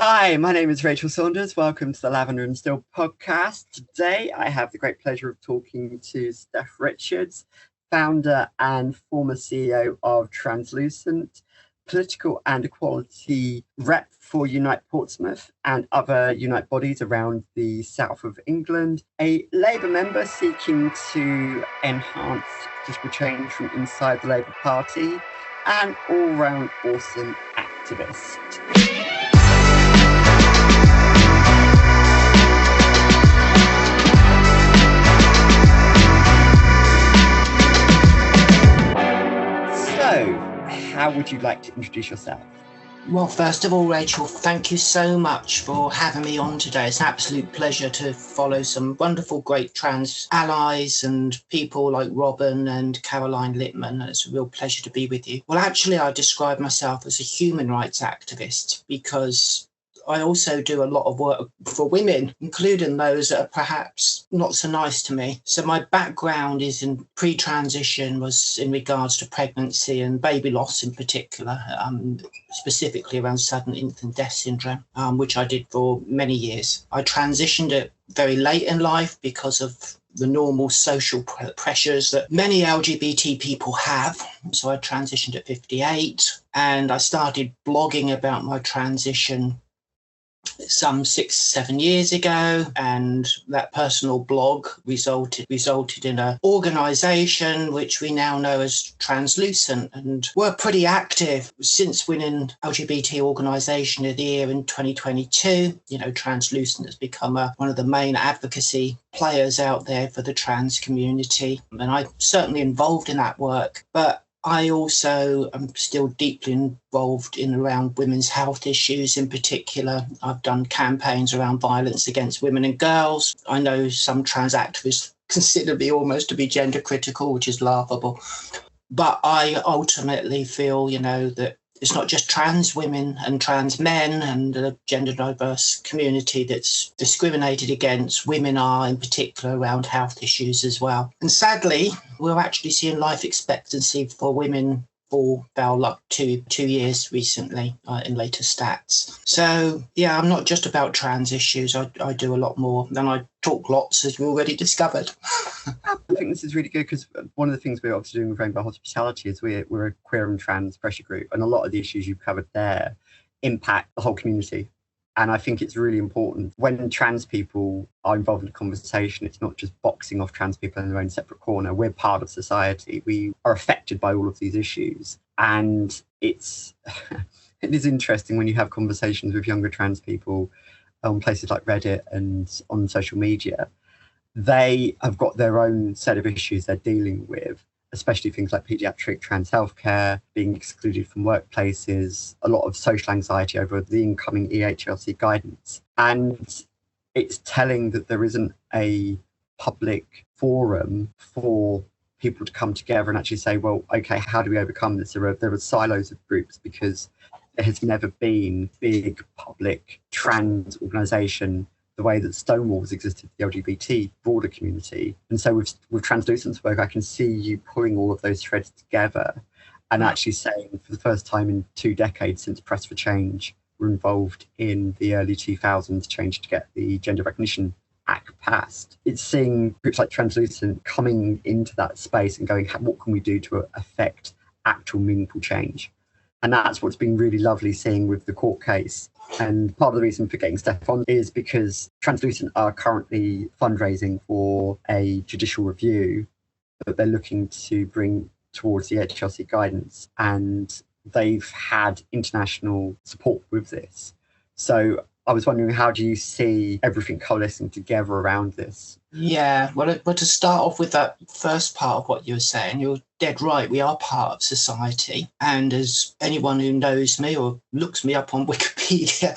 Hi, my name is Rachel Saunders. Welcome to the Lavender and Steel podcast. Today, I have the great pleasure of talking to Steph Richrds, founder and former CEO of Translucent, political and equality rep for Unite Portsmouth and other Unite bodies around the south of England, a Labour member seeking to enhance political change from inside the Labour Party, and all-round awesome activist. So, how would you like to introduce yourself? Well, first of all, Rachel, thank you so much for having me on today. It's an absolute pleasure to follow some wonderful, great trans allies and people like Robin and Caroline Littman. It's a real pleasure to be with you. Well, actually, I describe myself as a human rights activist because I also do a lot of work for women, including those that are perhaps not so nice to me. So my background is in pre-transition, was in regards to pregnancy and baby loss in particular, specifically around sudden infant death syndrome, which I did for many years. I transitioned it very late in life because of the normal social pressures that many LGBT people have. So I transitioned at 58 and I started blogging about my transition some 6-7 years ago, and that personal blog resulted in an organisation which we now know as Translucent, and we're pretty active since winning LGBT Organisation of the Year in 2022. You know, Translucent has become one of the main advocacy players out there for the trans community, and I'm certainly involved in that work, but I also am still deeply involved in around women's health issues in particular. I've done campaigns around violence against women and girls. I know some trans activists consider me almost to be gender critical, which is laughable. But I ultimately feel, that it's not just trans women and trans men and the gender diverse community that's discriminated against. Women are in particular around health issues as well. And sadly, we're actually seeing life expectancy for women fall about 2 years recently in later stats. So, yeah, I'm not just about trans issues. I do a lot more than I talk lots, as we already discovered. I think this is really good because one of the things we're obviously doing with Rainbow Hospitality is we're a queer and trans pressure group, and a lot of the issues you've covered there impact the whole community. And I think it's really important when trans people are involved in a conversation, it's not just boxing off trans people in their own separate corner. We're part of society. We are affected by all of these issues. And it is interesting when you have conversations with younger trans people on places like Reddit and on social media. They have got their own set of issues they're dealing with, especially things like paediatric trans healthcare, being excluded from workplaces, a lot of social anxiety over the incoming EHLC guidance. And it's telling that there isn't a public forum for people to come together and actually say, well, okay, how do we overcome this? There are silos of groups because there has never been big public trans organisation the way that Stonewall's existed, the LGBT broader community. And so with Translucent's work, I can see you pulling all of those threads together and actually saying for the first time in 2 decades since Press for Change were involved in the early 2000s change to get the Gender Recognition Act passed. It's seeing groups like Translucent coming into that space and going, what can we do to affect actual meaningful change? And that's what's been really lovely seeing with the court case. And part of the reason for getting Steph on is because Translucent are currently fundraising for a judicial review that they're looking to bring towards the HLC guidance. And they've had international support with this. So I was wondering, how do you see everything coalescing together around this? Yeah, well, to start off with that first part of what you were saying, you're dead right. We are part of society. And as anyone who knows me or looks me up on Wikipedia,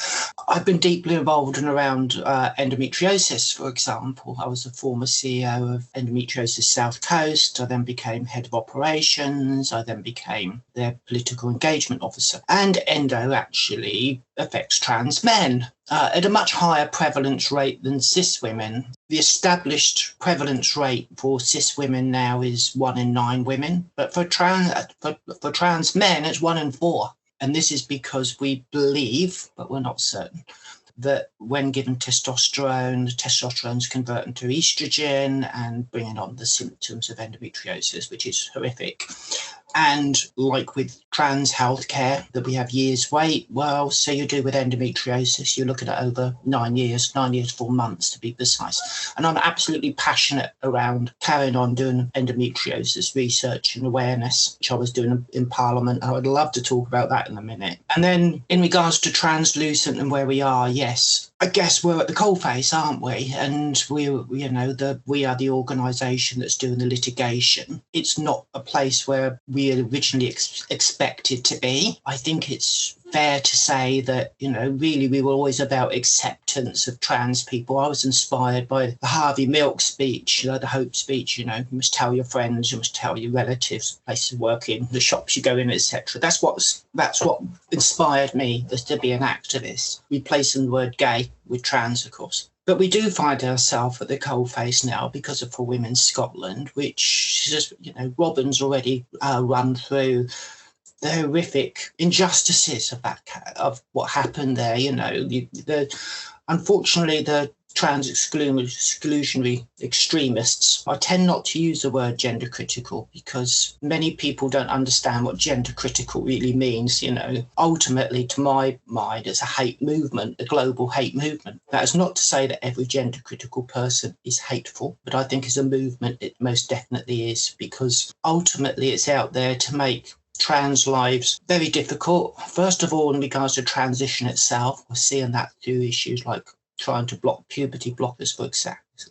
I've been deeply involved in around endometriosis, for example. I was a former CEO of Endometriosis South Coast. I then became head of operations. I then became their political engagement officer. And endo actually affects trans men at a much higher prevalence rate than cis women. The established prevalence rate for cis women now is 1 in 9 women, but for trans men, it's 1 in 4. And this is because we believe, but we're not certain, that when given testosterone, the testosterone's convert into estrogen and bringing on the symptoms of endometriosis, which is horrific. And like with trans healthcare, that we have years wait, well, so you do with endometriosis, you're looking at over 9 years, 4 months to be precise. And I'm absolutely passionate around carrying on doing endometriosis research and awareness, which I was doing in Parliament. I would love to talk about that in a minute. And then in regards to translucent and where we are, yes, I guess we're at the coalface, aren't we? And we are the organisation that's doing the litigation. It's not a place where we originally expected to be. I think it's fair to say that, really we were always about acceptance of trans people. I was inspired by the Harvey Milk speech, the Hope speech, you must tell your friends, you must tell your relatives, places of work in, the shops you go in, etc. That's what inspired me as to be an activist, replacing the word gay with trans, of course. But we do find ourselves at the coalface now because of For Women Scotland, which is, Robin's already run through the horrific injustices of what happened there. Unfortunately, the trans exclusionary extremists, I tend not to use the word gender critical because many people don't understand what gender critical really means. Ultimately, to my mind, it's a hate movement, a global hate movement. That is not to say that every gender critical person is hateful, but I think as a movement, it most definitely is, because ultimately it's out there to make trans lives very difficult. First of all, in regards to transition itself, we're seeing that through issues like trying to block puberty blockers, for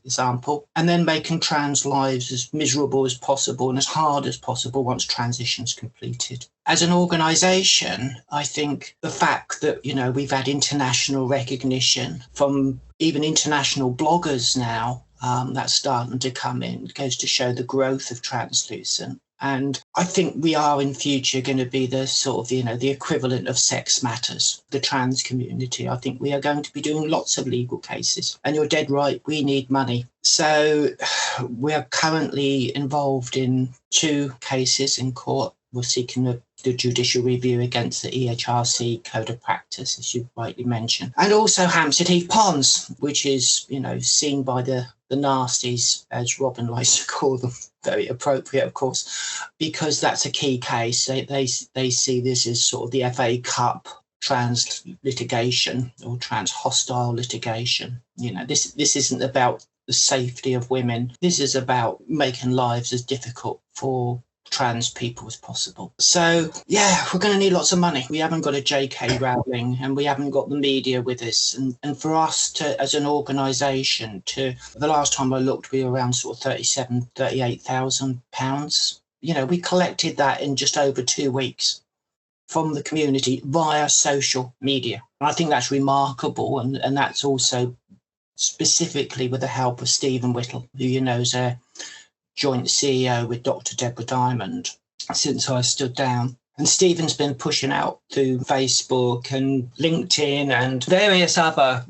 example, and then making trans lives as miserable as possible and as hard as possible once transition's completed. As an organisation, I think the fact that, we've had international recognition from even international bloggers now, that's starting to come in, goes to show the growth of translucent. And I think we are in future going to be the sort of, the equivalent of Sex Matters, the trans community. I think we are going to be doing lots of legal cases. And you're dead right, we need money. So we're currently involved in 2 cases in court. We're seeking the judicial review against the EHRC Code of Practice, as you rightly mentioned. And also Hampstead Heath Ponds, which is, seen by the nasties, as Robin likes to call them. Very appropriate, of course, because that's a key case. They see this as sort of the FA Cup trans litigation or trans hostile litigation. This isn't about the safety of women. This is about making lives as difficult for trans people as possible. So, we're going to need lots of money. We haven't got a J.K. Rowling and we haven't got the media with us. And for us to, as an organisation, the last time I looked, we were around sort of £38,000. We collected that in just over 2 weeks from the community via social media. And I think that's remarkable. And that's also specifically with the help of Stephen Whittle, who is a joint CEO with Dr. Deborah Diamond since I stood down. And Stephen's been pushing out through Facebook and LinkedIn and various other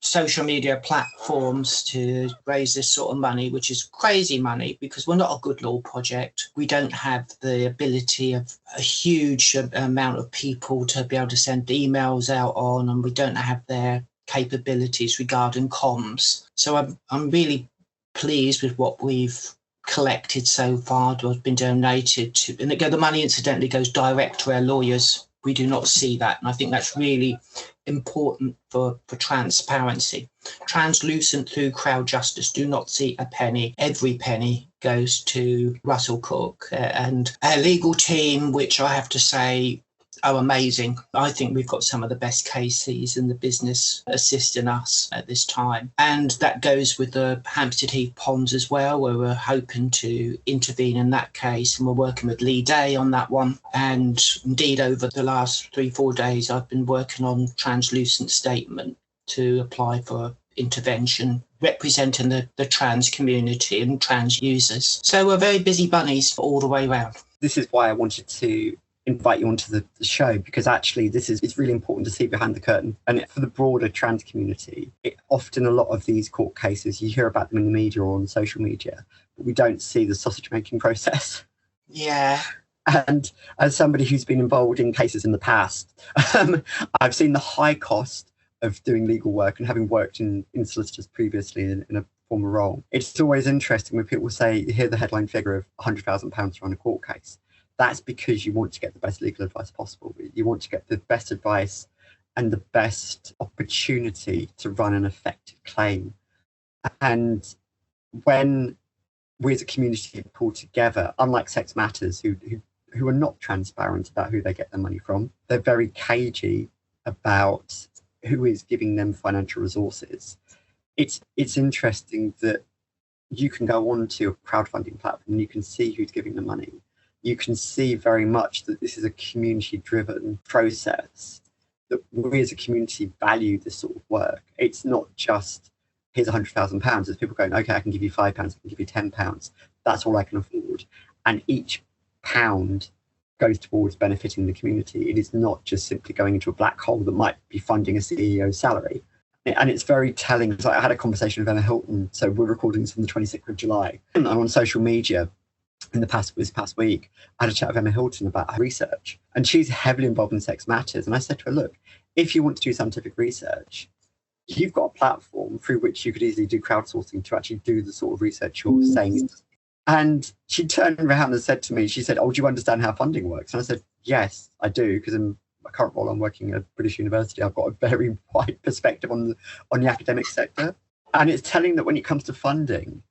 social media platforms to raise this sort of money, which is crazy money because we're not a good law project. We don't have the ability of a huge amount of people to be able to send emails out on, and we don't have their capabilities regarding comms. So I'm really pleased with what we've collected so far, has been donated to, and the money incidentally goes direct to our lawyers. We do not see that, and I think that's really important for transparency. Translucent through crowd justice do not see a penny. Every penny goes to Russell Cook and our legal team, which I have to say are amazing. I think we've got some of the best cases in the business assisting us at this time. And that goes with the Hampstead Heath Ponds as well, where we're hoping to intervene in that case. And we're working with Lee Day on that one. And indeed, over the last 3-4 days, I've been working on translucent statement to apply for intervention representing the trans community and trans users. So we're very busy bunnies all the way around. This is why I wanted to invite you onto the show, because actually it's really important to see behind the curtain. And for the broader trans community, often a lot of these court cases, you hear about them in the media or on social media, but we don't see the sausage making process. Yeah. And as somebody who's been involved in cases in the past, I've seen the high cost of doing legal work, and having worked in solicitors previously in a former role. It's always interesting when people say, you hear the headline figure of £100,000 to run a court case. That's because you want to get the best legal advice possible. You want to get the best advice and the best opportunity to run an effective claim. And when we as a community pull together, unlike Sex Matters, who are not transparent about who they get their money from, they're very cagey about who is giving them financial resources. It's interesting that you can go onto a crowdfunding platform and you can see who's giving the money. You can see very much that this is a community-driven process, that we as a community value this sort of work. It's not just, here's £100,000. There's people going, okay, I can give you £5, I can give you £10. That's all I can afford. And each pound goes towards benefiting the community. It is not just simply going into a black hole that might be funding a CEO's salary. And it's very telling. So I had a conversation with Emma Hilton. So we're recording this on the 26th of July. And on social media this past week, I had a chat with Emma Hilton about her research. And she's heavily involved in Sex Matters. And I said to her, look, if you want to do scientific research, you've got a platform through which you could easily do crowdsourcing to actually do the sort of research you're saying. And she turned around and said to me, she said, oh, do you understand how funding works? And I said, yes, I do, because in my current role, I'm working at a British university. I've got a very wide perspective on the academic sector. And it's telling that when it comes to funding,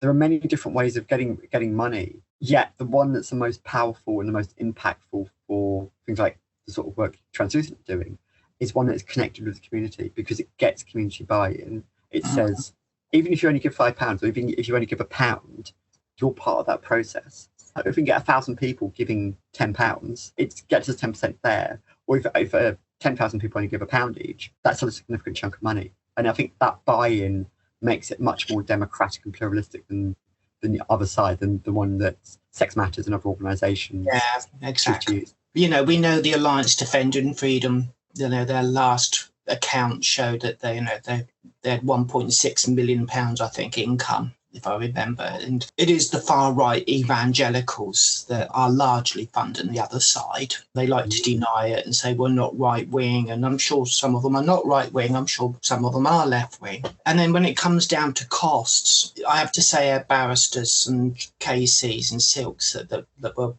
there are many different ways of getting money, yet the one that's the most powerful and the most impactful for things like the sort of work Translucent are doing is one that's connected with the community, because it gets community buy-in. It says, even if you only give £5, or even if you only give £1, you're part of that process. If we can get 1,000 people giving £10, it gets us 10% there. Or if 10,000 people only give £1 each, that's a significant chunk of money. And I think that buy-in makes it much more democratic and pluralistic than the other side, than the one that Sex Matters and other organisations. Yeah, exactly. You know, we know the Alliance Defending Freedom, you know, their last account showed that they had £1.6 million, I think, income, if I remember. And it is the far-right evangelicals that are largely funding the other side. They like to deny it and say we're not right-wing, and I'm sure some of them are not right-wing. I'm sure some of them are left-wing. And then when it comes down to costs, I have to say our barristers and KCs and silks that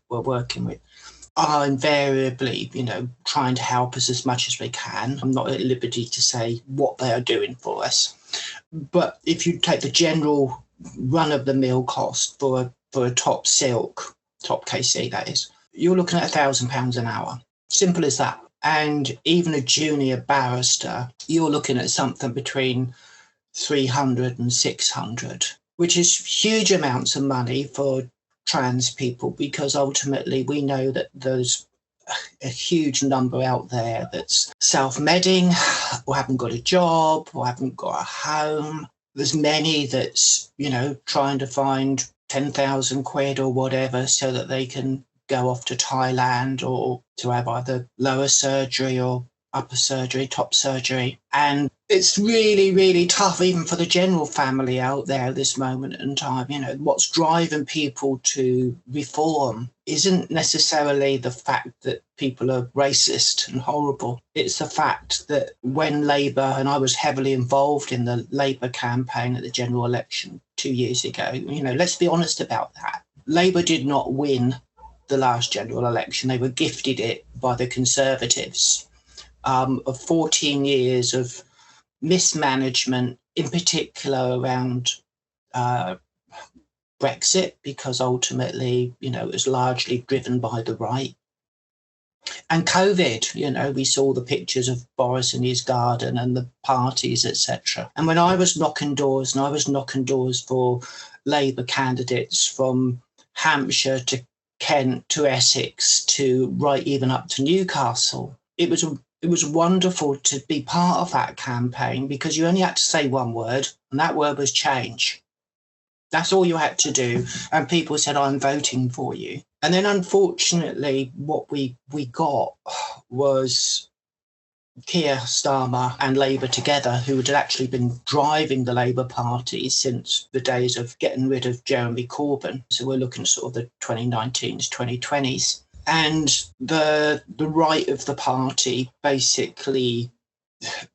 we're working with are invariably, you know, trying to help us as much as we can. I'm not at liberty to say what they are doing for us. But if you take the general run-of-the-mill cost for a top silk, top KC, that is, you're looking at £1,000 an hour. Simple as that. And even a junior barrister, you're looking at something between 300 and 600, which is huge amounts of money for trans people, because ultimately we know that there's a huge number out there that's self-medding, or haven't got a job, or haven't got a home. There's many that's, you know, trying to find 10,000 quid or whatever so that they can go off to Thailand or to have either lower surgery or upper surgery, top surgery. And it's really, really tough, even for the general family out there at this moment in time. You know, what's driving people to reform isn't necessarily the fact that people are racist and horrible. It's the fact that when Labour, and I was heavily involved in the Labour campaign at the general election 2 years ago, you know, let's be honest about that. Labour did not win the last general election. They were gifted it by the Conservatives. Of 14 years of mismanagement, in particular around Brexit, because ultimately, you know, it was largely driven by the right. And COVID, you know, we saw the pictures of Boris in his garden and the parties, etc. And when I was knocking doors, and I was knocking doors for Labour candidates from Hampshire to Kent to Essex to right even up to Newcastle, it was wonderful to be part of that campaign, because you only had to say one word, and that word was change. That's all you had to do. And people said, I'm voting for you. And then, unfortunately, what we got was Keir Starmer and Labour together, who had actually been driving the Labour Party since the days of getting rid of Jeremy Corbyn. So we're looking at sort of the 2019s, 2020s. And the right of the party basically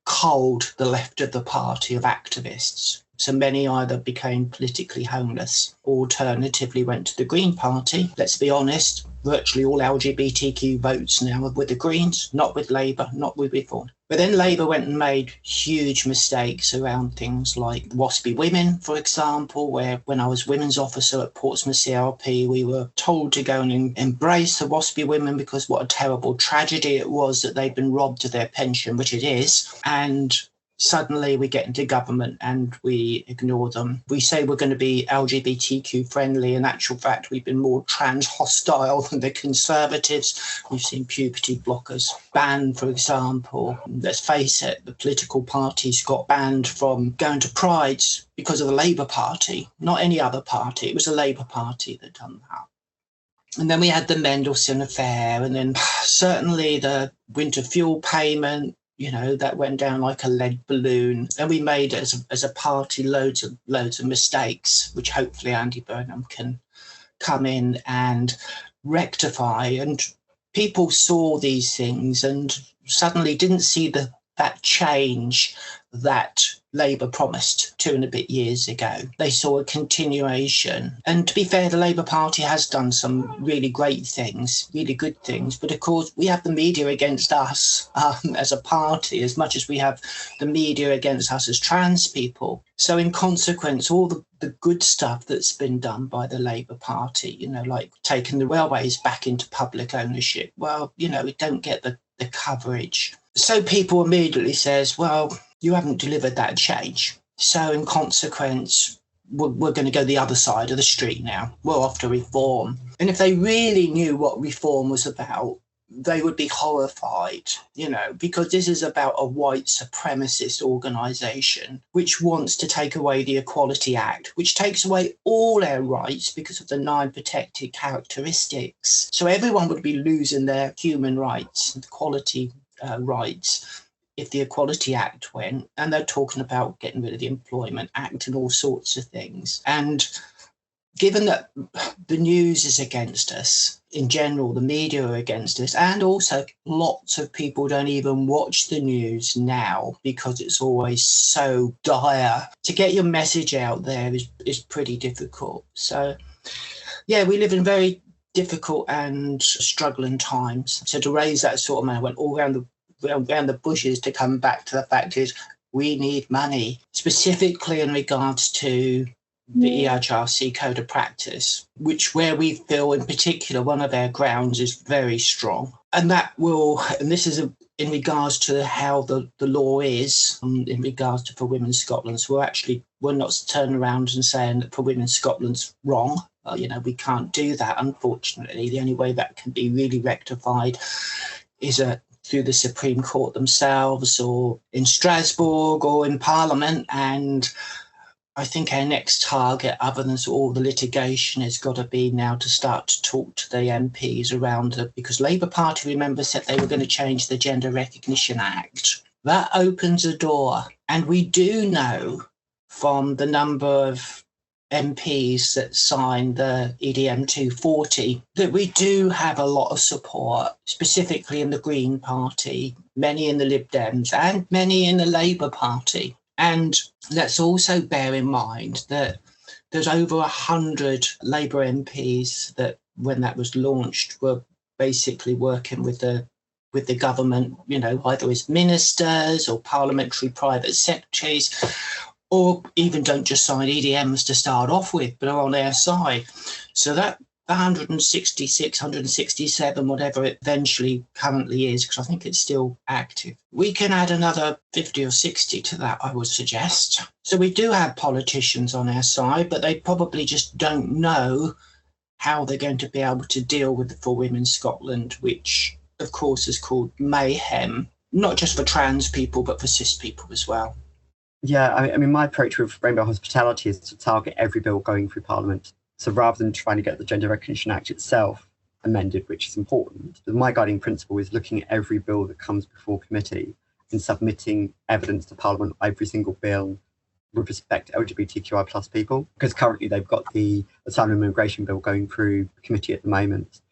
culled the left of the party of activists. So many either became politically homeless or alternatively went to the Green Party. Let's be honest, virtually all LGBTQ votes now are with the Greens, not with Labour, not with Reform. But then Labour went and made huge mistakes around things like WASPy women, for example, where when I was women's officer at Portsmouth CLP, we were told to go and embrace the WASPy women because what a terrible tragedy it was that they'd been robbed of their pension, which it is. And suddenly we get into government and we ignore them. We say we're going to be LGBTQ friendly. In actual fact, we've been more trans hostile than the Conservatives. We've seen puberty blockers banned, for example. Let's face it, the political parties got banned from going to prides because of the Labour Party, not any other party. It was the Labour Party that done that. And then we had the Mendelssohn affair, and then certainly the winter fuel payment, that went down like a lead balloon. And we made, as a party, loads of mistakes, which hopefully Andy Burnham can come in and rectify. And people saw these things and suddenly didn't see that change that Labour promised 2 and a bit years ago. They saw a continuation. And to be fair, the Labour Party has done some really great things, really good things. But of course, we have the media against us as a party, as much as we have the media against us as trans people. So in consequence, all the good stuff that's been done by the Labour Party, like taking the railways back into public ownership, well, we don't get the coverage. So people immediately says, well, you haven't delivered that change. So in consequence, we're going to go the other side of the street now. We're off to reform. And if they really knew what reform was about, they would be horrified, because this is about a white supremacist organisation which wants to take away the Equality Act, which takes away all our rights because of the 9 protected characteristics. So everyone would be losing their human rights and equality rights if the Equality Act went, and they're talking about getting rid of the Employment Act and all sorts of things. And given that the news is against us, in general, the media are against us, and also lots of people don't even watch the news now because it's always so dire. To get your message out there is pretty difficult. So, yeah, we live in very difficult and struggling times. So to raise that sort of money, I went all around the bushes to come back to the fact is we need money, specifically in regards to the EHRC Code of Practice, where we feel in particular one of our grounds is very strong. And this is in regards to how the law is in regards to For Women Scotland. So we're not turning around and saying that For Women Scotland's wrong. We can't do that, unfortunately. The only way that can be really rectified is through the Supreme Court themselves, or in Strasbourg, or in Parliament. And I think our next target, other than all the litigation, has got to be now to start to talk to the MPs around it, because Labour Party, remember, said they were going to change the Gender Recognition Act. That opens a door. And we do know from the number of MPs that signed the EDM 240 that we do have a lot of support, specifically in the Green Party, many in the Lib Dems and many in the Labour Party. And let's also bear in mind that there's over 100 Labour MPs that, when that was launched, were basically working with the government, either as ministers or parliamentary private secretaries, or even don't just sign EDMs to start off with, but are on our side. So that 166, 167, whatever it eventually currently is, because I think it's still active, we can add another 50 or 60 to that, I would suggest. So we do have politicians on our side, but they probably just don't know how they're going to be able to deal with the For Women Scotland, which, of course, is called mayhem, not just for trans people, but for cis people as well. Yeah, I mean, my approach with Rainbow Hospitality is to target every bill going through Parliament. So rather than trying to get the Gender Recognition Act itself amended, which is important, my guiding principle is looking at every bill that comes before committee in submitting evidence to Parliament every single bill with respect to LGBTQI plus people, because currently they've got the Asylum and Immigration Bill going through committee at the moment.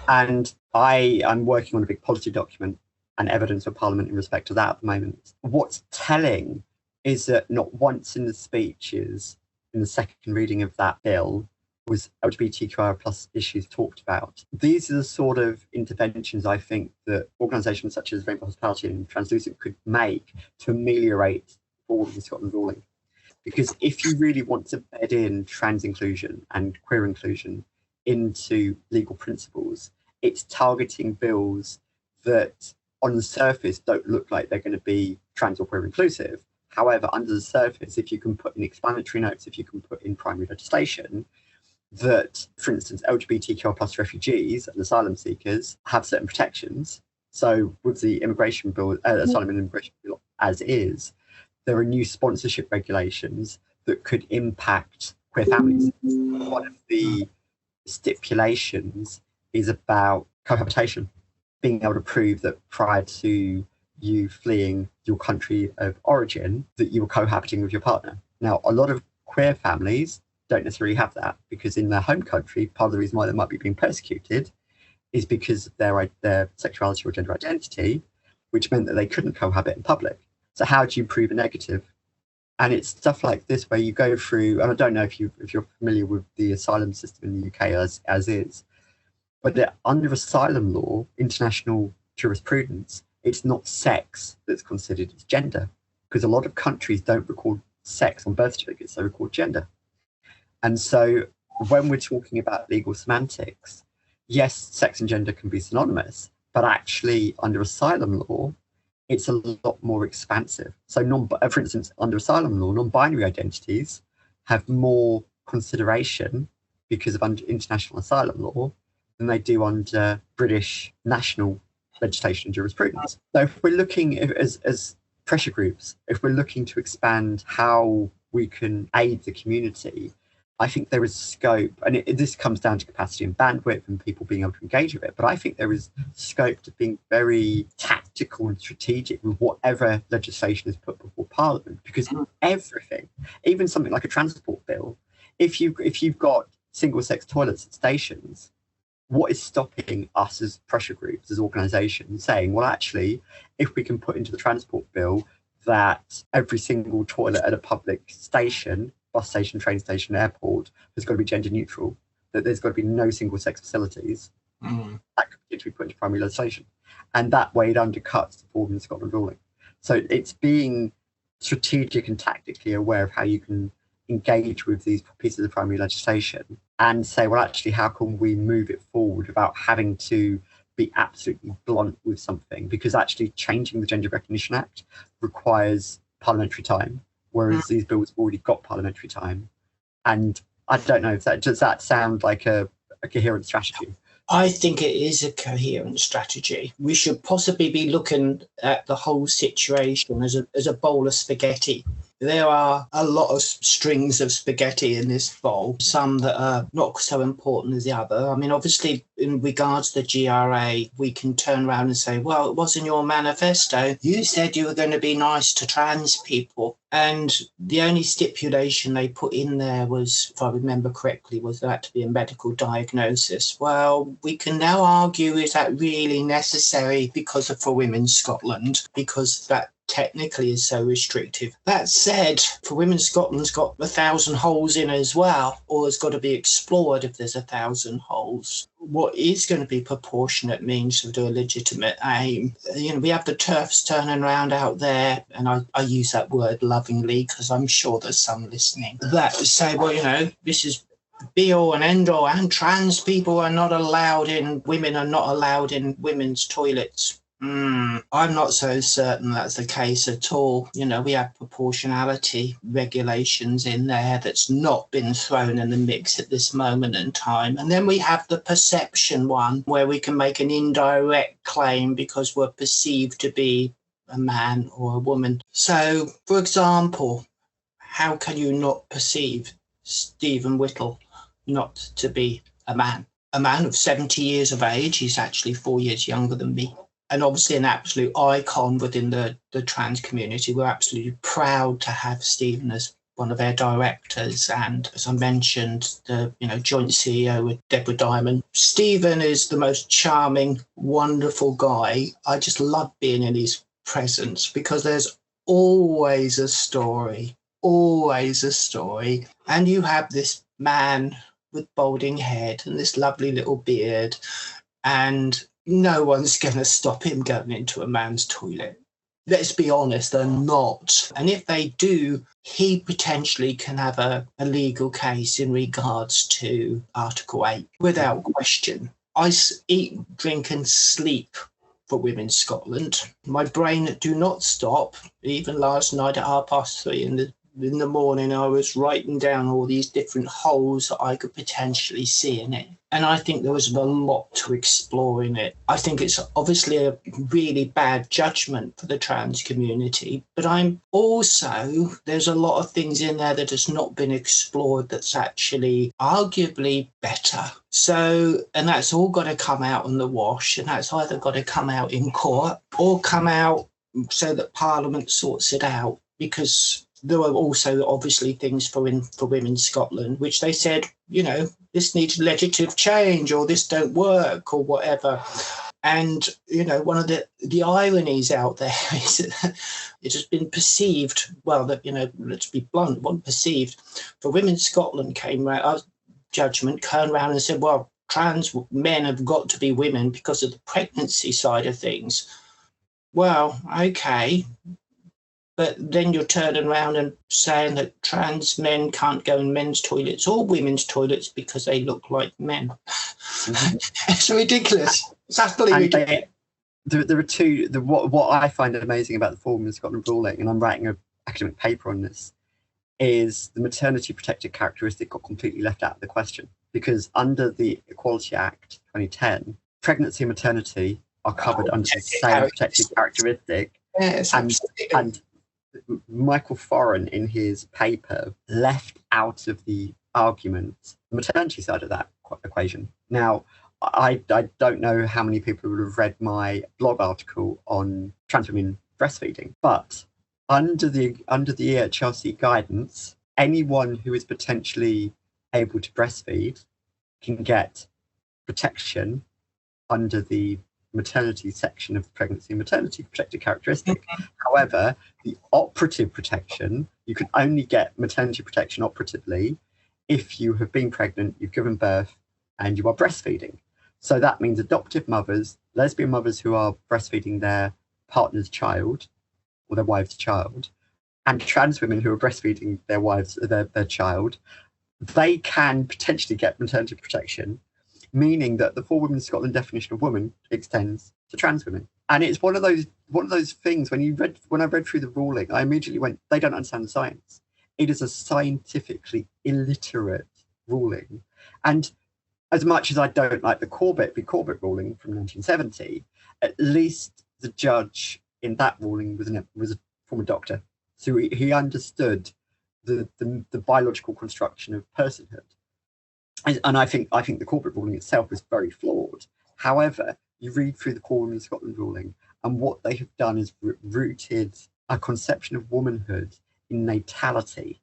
And I'm working on a big policy document and evidence for Parliament in respect to that at the moment. What's telling is that not once in the speeches in the second reading of that bill was LGBTQI plus issues talked about. These are the sort of interventions I think that organisations such as Rainbow Hospitality and Translucent could make to ameliorate all of the Scotland ruling. Because if you really want to bed in trans inclusion and queer inclusion into legal principles, it's targeting bills that on the surface don't look like they're going to be trans or queer inclusive. However, under the surface, if you can put in explanatory notes, if you can put in primary legislation, that, for instance, LGBTQ plus refugees and asylum seekers have certain protections. So with the immigration bill, asylum and immigration bill as is, there are new sponsorship regulations that could impact queer families. One of the stipulations is about cohabitation, being able to prove that prior to you fleeing your country of origin, that you were cohabiting with your partner. Now, a lot of queer families don't necessarily have that, because in their home country, part of the reason why they might be being persecuted is because of their sexuality or gender identity, which meant that they couldn't cohabit in public. So how do you prove a negative? And it's stuff like this where you go through, and I don't know if you're familiar with the asylum system in the UK as is, but under asylum law, international jurisprudence, it's not sex that's considered as gender, because a lot of countries don't record sex on birth certificates, they record gender. And so when we're talking about legal semantics, yes, sex and gender can be synonymous, but actually under asylum law, it's a lot more expansive. So for instance, under asylum law, non-binary identities have more consideration because of international asylum law than they do under British national legislation and jurisprudence. So if we're looking as pressure groups, if we're looking to expand how we can aid the community, I think there is scope, and this comes down to capacity and bandwidth and people being able to engage with it, but I think there is scope to being very tactical and strategic with whatever legislation is put before Parliament, because everything, even something like a transport bill, if you've got single-sex toilets at stations, what is stopping us as pressure groups, as organisations, saying, well, actually, if we can put into the transport bill that every single toilet at a public station, bus station, train station, airport, has got to be gender neutral, that there's got to be no single-sex facilities, that could potentially be put into primary legislation. And that way it undercuts the Forward in Scotland ruling. So it's being strategic and tactically aware of how you can engage with these pieces of primary legislation and say, well, actually, how can we move it forward without having to be absolutely blunt with something? Because actually changing the Gender Recognition Act requires parliamentary time, whereas these bills have already got parliamentary time. And I don't know, does that sound like a coherent strategy? I think it is a coherent strategy. We should possibly be looking at the whole situation as a bowl of spaghetti. There are a lot of strings of spaghetti in this bowl, some that are not so important as the other. I mean, obviously, in regards to the GRA, we can turn around and say, well, it was in your manifesto. You said you were going to be nice to trans people. And the only stipulation they put in there was, if I remember correctly, was that to be a medical diagnosis. Well, we can now argue, is that really necessary because of For Women Scotland? Because that technically is so restrictive. That said, For Women Scotland's got 1,000 holes in as well, or has got to be explored if there's 1,000 holes. What is going to be proportionate means to do a legitimate aim. You know, we have the TERFs turning around out there, and I use that word lovingly because I'm sure there's some listening, that say, well, you know, this is be all and end all, and trans people are not allowed in, women are not allowed in women's toilets. I'm not so certain that's the case at all. You know, we have proportionality regulations in there that's not been thrown in the mix at this moment in time. And then we have the perception one, where we can make an indirect claim because we're perceived to be a man or a woman. So, for example, how can you not perceive Stephen Whittle not to be a man? A man of 70 years of age, he's actually 4 years younger than me. and obviously an absolute icon within the trans community. We're absolutely proud to have Stephen as one of our directors, and as I mentioned, the joint CEO with Deborah Diamond. Stephen is the most charming, wonderful guy. I just love being in his presence because there's always a story, and you have this man with balding head and this lovely little beard, and no one's going to stop him going into a man's toilet. Let's be honest, they're not. And if they do, he potentially can have a legal case in regards to Article 8, without question. I eat, drink and sleep for Women Scotland. My brain do not stop. Even last night at 3:30 in the morning, I was writing down all these different holes that I could potentially see in it. And I think there was a lot to explore in it. I think it's obviously a really bad judgment for the trans community, but there's a lot of things in there that has not been explored that's actually arguably better. So, and that's all got to come out in the wash, and that's either got to come out in court or come out so that Parliament sorts it out, because there were also obviously things for Women Scotland, which they said, this needs legislative change, or this don't work, or whatever. And, one of the ironies out there is that it has been perceived, let's be blunt, it wasn't perceived. For Women Scotland came around, judgment came around and said, well, trans men have got to be women because of the pregnancy side of things. Well, okay. But then you're turning around and saying that trans men can't go in men's toilets or women's toilets because they look like men. Mm-hmm. It's ridiculous. It's utterly ridiculous. There are two. What I find amazing about the full Women Scotland ruling, and I'm writing an academic paper on this, is the maternity protected characteristic got completely left out of the question, because under the Equality Act 2010, pregnancy and maternity are covered under the same protected characteristic. Yes, and Michael Foran, in his paper, left out of the argument the maternity side of that equation. Now, I don't know how many people would have read my blog article on trans women breastfeeding, but under the EHRC guidance, anyone who is potentially able to breastfeed can get protection under the maternity section of pregnancy and maternity protected characteristic. Mm-hmm. However, the operative protection, you can only get maternity protection operatively if you have been pregnant, you've given birth, and you are breastfeeding. So that means adoptive mothers, lesbian mothers who are breastfeeding their partner's child or their wife's child, and trans women who are breastfeeding their wives, their child, they can potentially get maternity protection, meaning that the full Women Scotland definition of woman extends to trans women. And it's one of those things, when I read through the ruling, I immediately went, they don't understand the science. It is a scientifically illiterate ruling. And as much as I don't like the Corbett v. Corbett ruling from 1970, at least the judge in that ruling was a former doctor. So he understood the biological construction of personhood. And I think the Corbett ruling itself is very flawed. However, you read through the core Women in Scotland ruling, and what they have done is rooted a conception of womanhood in natality.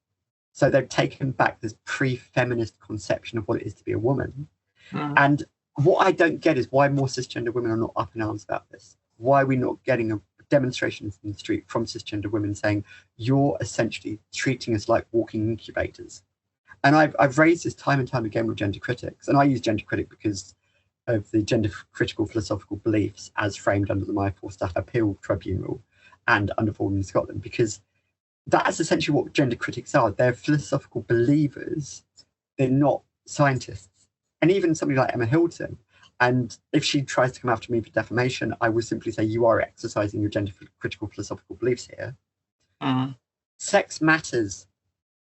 So they've taken back this pre-feminist conception of what it is to be a woman. Mm. And what I don't get is why more cisgender women are not up in arms about this. Why are we not getting a demonstration in the street from cisgender women saying, you're essentially treating us like walking incubators? And I've raised this time and time again with gender critics, and I use gender critic because of the gender critical philosophical beliefs as framed under the My Four Staff Appeal Tribunal and under Full Women in Scotland, because that's essentially what gender critics are. They're philosophical believers. They're not scientists. And even somebody like Emma Hilton, and if she tries to come after me for defamation, I will simply say, you are exercising your gender critical philosophical beliefs here. Mm. Sex Matters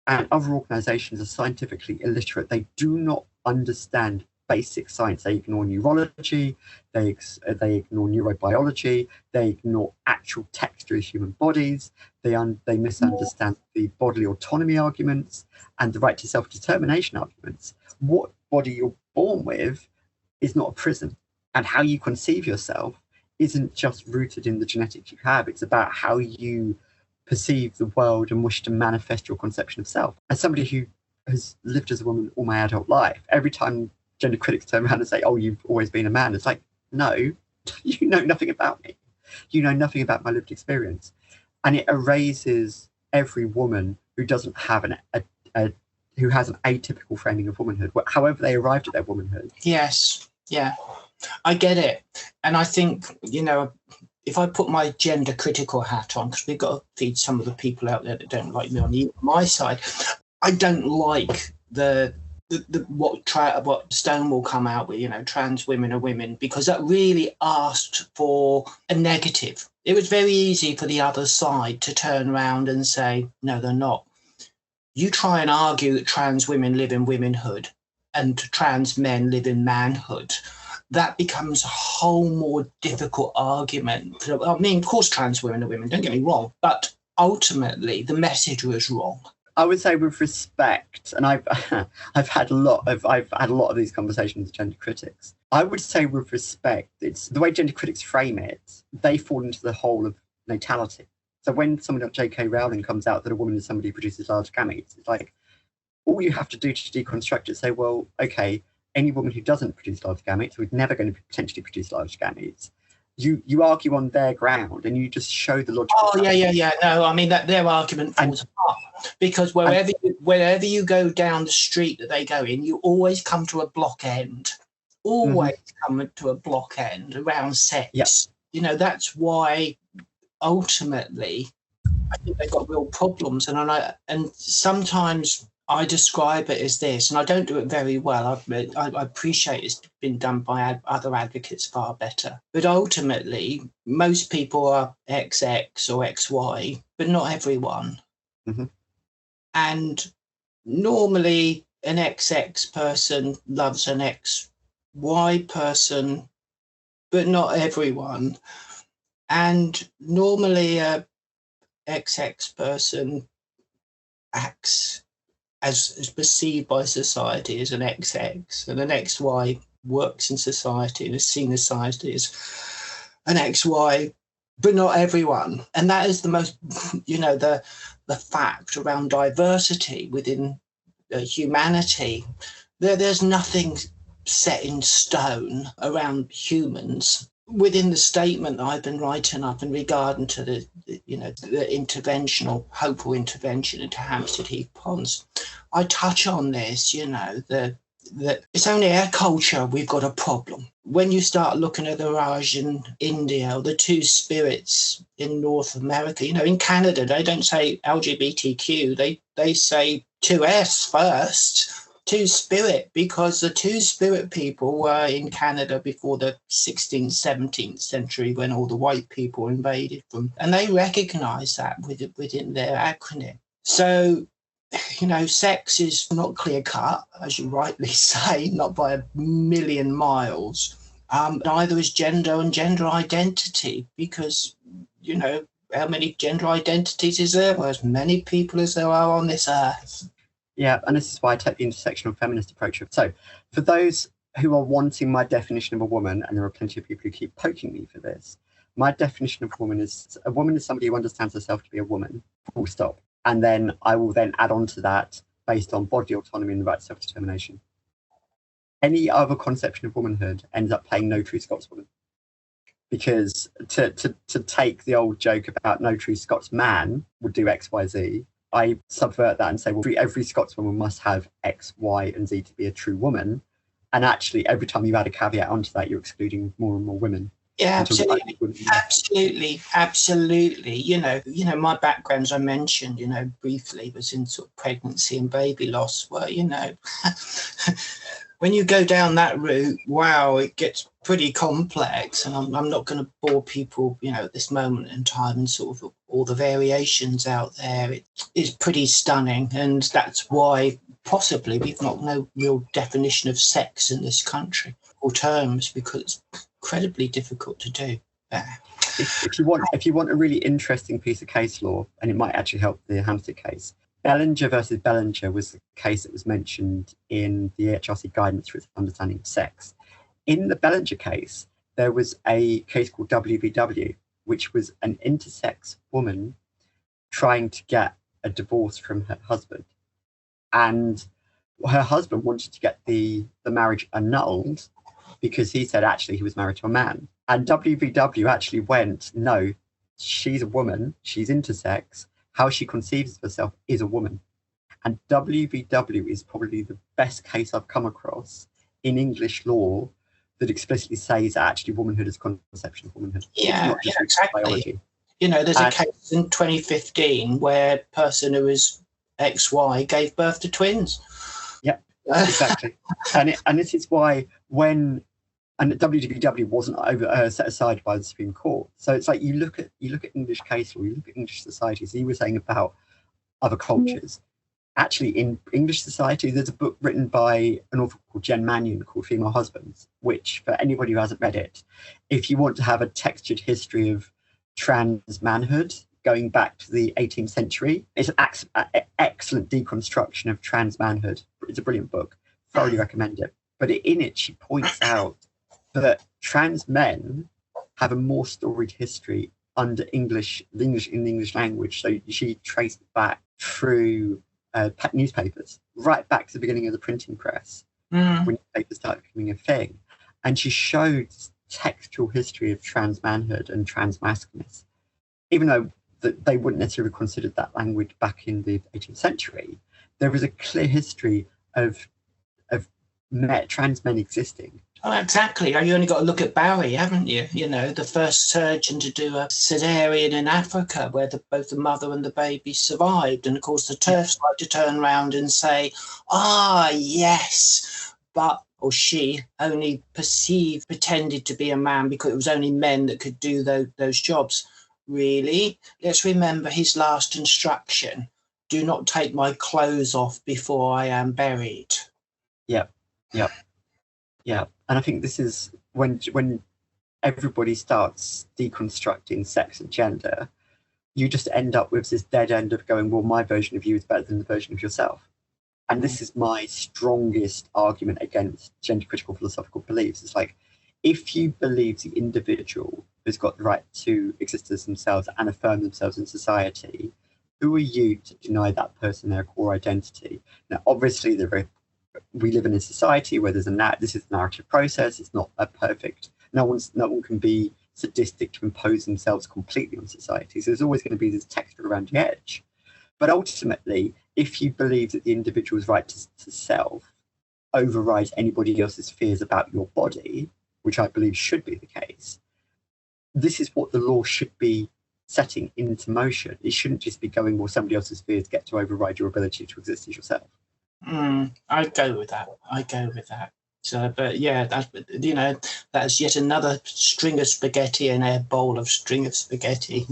and other organisations are scientifically illiterate. They do not understand basic science. They ignore neurology, they ignore neurobiology, they ignore actual texture of human bodies, they misunderstand the bodily autonomy arguments and the right to self-determination arguments. What body you're born with is not a prison, and how you conceive yourself isn't just rooted in the genetics you have. It's about how you perceive the world and wish to manifest your conception of self. As somebody who has lived as a woman all my adult life, every time gender critics turn around and say, oh, you've always been a man, it's like, no, you know nothing about me. You know nothing about my lived experience. And it erases every woman who doesn't have who has an atypical framing of womanhood, however they arrived at their womanhood. Yes, yeah, I get it. And I think, if I put my gender critical hat on, because we've got to feed some of the people out there that don't like me on my side, I don't like what Stonewall come out with, trans women are women, because that really asked for a negative. It was very easy for the other side to turn around and say, no, they're not. You try and argue that trans women live in womanhood and trans men live in manhood. That becomes a whole more difficult argument. I mean, of course, trans women are women, don't get me wrong, but ultimately the message was wrong. I would say with respect, and I've had a lot of these conversations with gender critics. I would say with respect, it's the way gender critics frame it, they fall into the hole of natality. So when someone like J.K. Rowling comes out that a woman is somebody who produces large gametes, it's like, all you have to do to deconstruct it, say, well, okay, any woman who doesn't produce large gametes, who's never going to potentially produce large gametes, you argue on their ground and you just show the logic. Oh, yeah. No, I mean, that their argument falls apart, because wherever you go down the street that they go in, you always come to a block end. Always come to a block end around sex. Yep. That's why ultimately I think they've got real problems. And sometimes I describe it as this, and I don't do it very well. I appreciate it's been done by other advocates far better. But ultimately, most people are XX or XY, but not everyone. Mm-hmm. And normally, an XX person loves an XY person, but not everyone. And normally, a XX person acts as is perceived by society as an XX, and an XY works in society and is seen as society as an XY, but not everyone. And that is the most, the fact around diversity within humanity. There's nothing set in stone around humans. Within the statement that I've been writing up in regard to the intervention, hopeful intervention into Hampstead Heath Ponds, I touch on this, that it's only our culture we've got a problem. When you start looking at the Raj in India, or the Two Spirits in North America, in Canada, they don't say LGBTQ, they say 2S first. Two-Spirit, because the Two-Spirit people were in Canada before the 16th, 17th century, when all the white people invaded them. And they recognise that within their acronym. So, sex is not clear-cut, as you rightly say, not by a million miles. Neither is gender and gender identity, because, how many gender identities is there? Well, as many people as there are on this earth. Yeah, and this is why I take the intersectional feminist approach. So for those who are wanting my definition of a woman, and there are plenty of people who keep poking me for this, my definition of a woman is somebody who understands herself to be a woman, full stop. And then I will then add on to that based on bodily autonomy and the right to self-determination. Any other conception of womanhood ends up playing no true Scotswoman. Because to take the old joke about no true Scotsman would do X, Y, Z, I subvert that and say, well, every Scotswoman must have X, Y, and Z to be a true woman. And actually, every time you add a caveat onto that, you're excluding more and more women. Yeah, absolutely. My background, as I mentioned, briefly, was in sort of pregnancy and baby loss, where, when you go down that route, wow, it gets pretty complex. And I'm not going to bore people, at this moment in time, and sort of all the variations out there. It is pretty stunning. And that's why possibly we've got no real definition of sex in this country, or terms, because it's incredibly difficult to do. If you want a really interesting piece of case law, and it might actually help the Hampstead case, Bellinger versus Bellinger was the case that was mentioned in the HRC guidance for its understanding of sex. In the Bellinger case, there was a case called WVW, which was an intersex woman trying to get a divorce from her husband. And her husband wanted to get the marriage annulled because he said actually he was married to a man. And WVW actually went, no, she's a woman, she's intersex, how she conceives of herself is a woman. And WVW is probably the best case I've come across in English law that explicitly says that actually womanhood is conception of womanhood. Yeah, exactly. Biology. You know, there's a case in 2015 where a person who was XY gave birth to twins. Yeah, exactly. and this is why and WVW wasn't set aside by the Supreme Court. So it's like you look at English case law, you look at English society. So you were saying about other cultures. Actually, in English society, there's a book written by an author called Jen Mannion called Female Husbands, which, for anybody who hasn't read it, if you want to have a textured history of trans manhood going back to the 18th century, it's an excellent deconstruction of trans manhood. It's a brilliant book. Thoroughly recommend it. But in it, she points out that trans men have a more storied history under in the English language. So she traced it back through newspapers, right back to the beginning of the printing press, when newspapers started becoming a thing. And she showed textual history of trans manhood and trans masculinity, even though they wouldn't necessarily have considered that language back in the 18th century. There was a clear history of trans men existing. Oh, exactly. You only got to look at Barry, haven't you? You know, the first surgeon to do a cesarean in Africa where both the mother and the baby survived. And of course, the TERFs like to turn around and say, yes, or she only pretended to be a man because it was only men that could do those jobs. Really? Let's remember his last instruction. Do not take my clothes off before I am buried. Yep. And I think this is when everybody starts deconstructing sex and gender, you just end up with this dead end of going, well, my version of you is better than the version of yourself. And this is my strongest argument against gender critical philosophical beliefs. It's like, if you believe the individual has got the right to exist as themselves and affirm themselves in society, who are you to deny that person their core identity? Now, obviously, we live in a society where this is a narrative process. It's not a perfect. No one can be sadistic to impose themselves completely on society. So there's always going to be this texture around the edge. But ultimately, if you believe that the individual's right to self overrides anybody else's fears about your body, which I believe should be the case, this is what the law should be setting into motion. It shouldn't just be going, well, somebody else's fears get to override your ability to exist as yourself. I go with that. So, but yeah, that's yet another string of spaghetti in a bowl of string of spaghetti.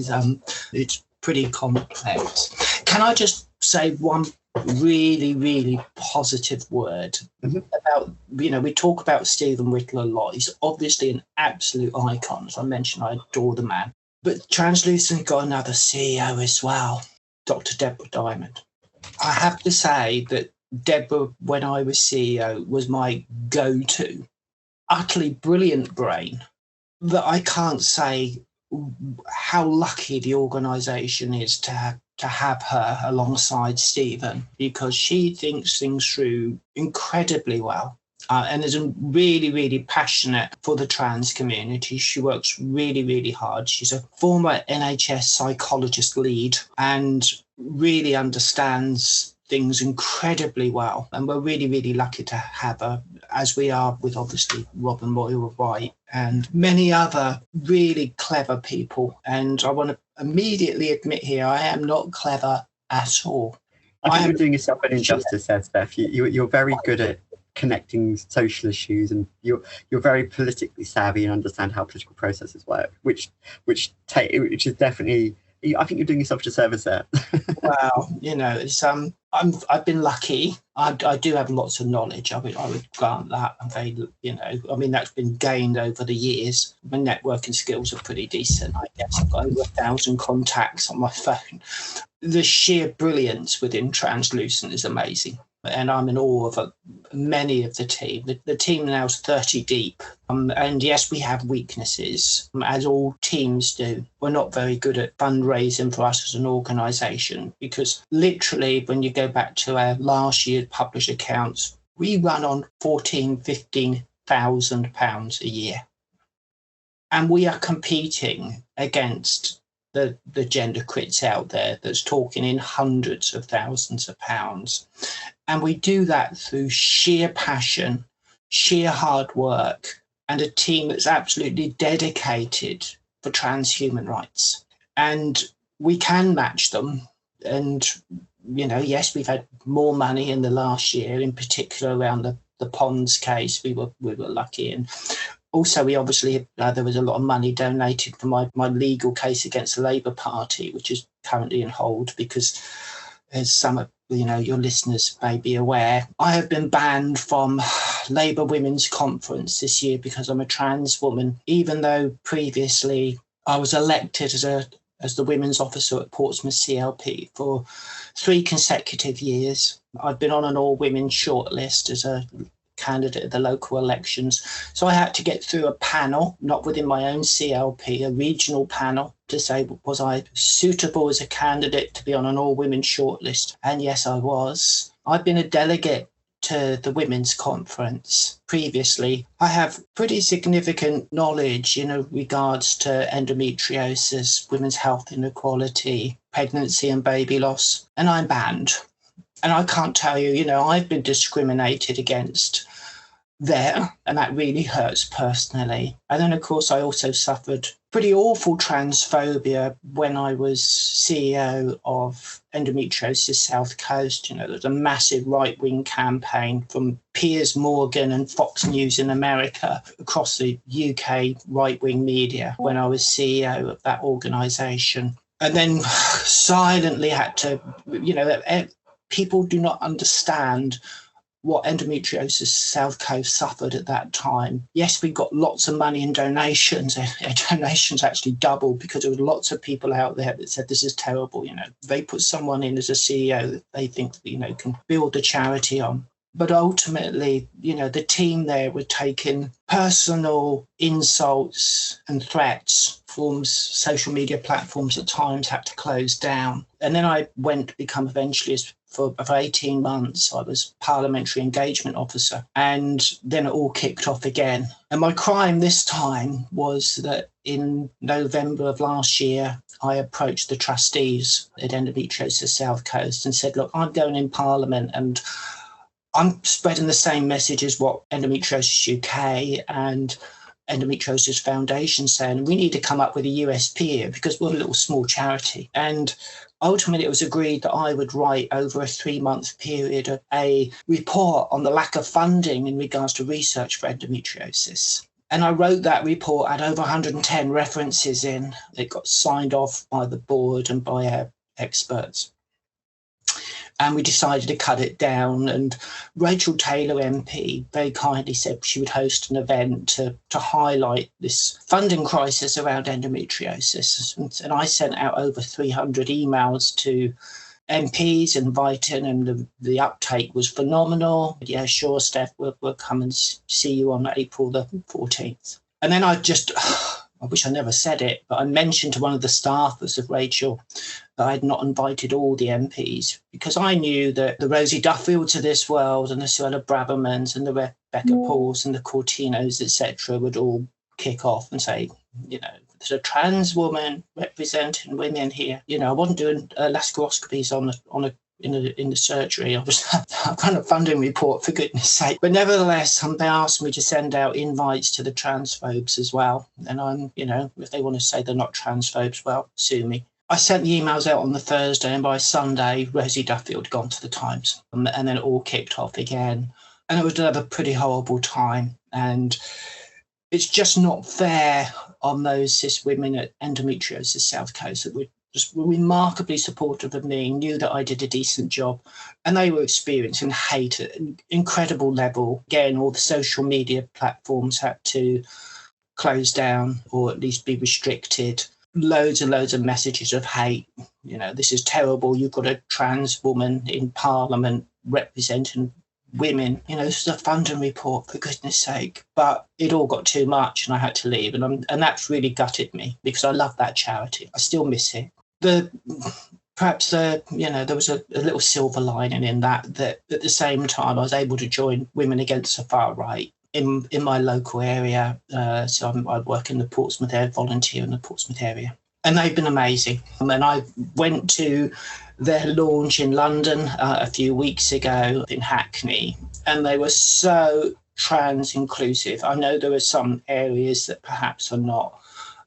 It's pretty complex. Can I just say one really, really positive word about, we talk about Stephen Whittle a lot. He's obviously an absolute icon. As I mentioned, I adore the man. But Translucent got another CEO as well, Dr. Deborah Diamond. I have to say that Deborah, when I was CEO, was my go-to. Utterly brilliant brain that I can't say how lucky the organisation is to have her alongside Stephen, because she thinks things through incredibly well and is really, really passionate for the trans community. She works really, really hard. She's a former NHS psychologist lead and really understands things incredibly well, and we're really, really lucky to have her, as we are with obviously Robin Moira-White and many other really clever people. And I want to immediately admit here, I am not clever at all. I think you're doing yourself an injustice there, Steph. You're very good at connecting social issues, and you're very politically savvy and understand how political processes work, which is definitely. I think you're doing yourself a disservice there. Well, it's I've been lucky. I do have lots of knowledge. I would grant that. I'm very, that's been gained over the years. My networking skills are pretty decent, I guess. I've got over 1,000 contacts on my phone. The sheer brilliance within Translucent is amazing. and I'm in awe of many of the team. The team now is 30 deep. And yes, we have weaknesses, as all teams do. We're not very good at fundraising for us as an organisation, because literally when you go back to our last year's published accounts, we run on £15,000 a year. And we are competing against the gender crits out there that's talking in hundreds of thousands of pounds. And we do that through sheer passion, sheer hard work, and a team that's absolutely dedicated for trans human rights. And we can match them. And, you know, yes, we've had more money in the last year, in particular around the Ponds case. We were lucky. And also, we obviously, there was a lot of money donated for my legal case against the Labour Party, which is currently in hold because, as some of your listeners may be aware, I have been banned from Labour Women's Conference this year because I'm a trans woman, even though previously I was elected as the women's officer at Portsmouth CLP for 3 consecutive years. I've been on an all-women shortlist as a candidate at the local elections. So I had to get through a panel, not within my own CLP, a regional panel, to say, was I suitable as a candidate to be on an all-women shortlist? And yes, I was. I've been a delegate to the Women's Conference previously. I have pretty significant knowledge in regards to endometriosis, women's health inequality, pregnancy and baby loss, and I'm banned. And I can't tell you, I've been discriminated against there, and that really hurts personally. And then, of course, I also suffered pretty awful transphobia when I was CEO of Endometriosis South Coast. There was a massive right-wing campaign from Piers Morgan and Fox News in America across the UK right-wing media when I was CEO of that organisation. And then silently had to, people do not understand what Endometriosis South Coast suffered at that time. Yes, we got lots of money in donations. Donations actually doubled because there were lots of people out there that said, this is terrible. They put someone in as a CEO that they think, can build a charity on. But ultimately, the team there were taking personal insults and threats. Social media platforms at times had to close down. And then I went to become eventually, for 18 months, I was parliamentary engagement officer. And then it all kicked off again. And my crime this time was that in November of last year, I approached the trustees at Endometriosis South Coast and said, look, I'm going in Parliament and I'm spreading the same message as what Endometriosis UK and Endometriosis Foundation saying, we need to come up with a USP here because we're a little small charity. And ultimately, it was agreed that I would write over a 3-month period a report on the lack of funding in regards to research for endometriosis. And I wrote that report, had over 110 references in. It got signed off by the board and by our experts. And we decided to cut it down. And Rachel Taylor MP very kindly said she would host an event to highlight this funding crisis around endometriosis. And I sent out over 300 emails to MPs inviting, and the uptake was phenomenal. Yeah, sure, Steph, we'll come and see you on April the 14th. And then I wish I never said it, but I mentioned to one of the staffers of Rachel that I had not invited all the MPs because I knew that the Rosie Duffields of this world and the Suella Bravermans and the Rebecca Pauls and the Cortinos, etc., would all kick off and say, there's a trans woman representing women here. I wasn't doing laparoscopies in the surgery. I've run a funding report, for goodness sake. But nevertheless, they asked me to send out invites to the transphobes as well. And I'm, if they want to say they're not transphobes, well, sue me. I sent the emails out on the Thursday, and by Sunday, Rosie Duffield had gone to the Times. And then it all kicked off again. And it was another pretty horrible time. And it's just not fair on those cis women at Endometriosis South Coast that were just remarkably supportive of me, knew that I did a decent job, and they were experiencing hate at an incredible level. Again, all the social media platforms had to close down or at least be restricted. Loads and loads of messages of hate. This is terrible. You've got a trans woman in Parliament representing women. This is a funding report, for goodness sake. But it all got too much and I had to leave. And that's really gutted me because I love that charity. I still miss it. Perhaps there was a little silver lining in that at the same time I was able to join Women Against the Far Right in my local area. So I work in the Portsmouth area, volunteer in the Portsmouth area. And they've been amazing. And I went to their launch in London a few weeks ago in Hackney, and they were so trans inclusive. I know there are some areas that perhaps are not,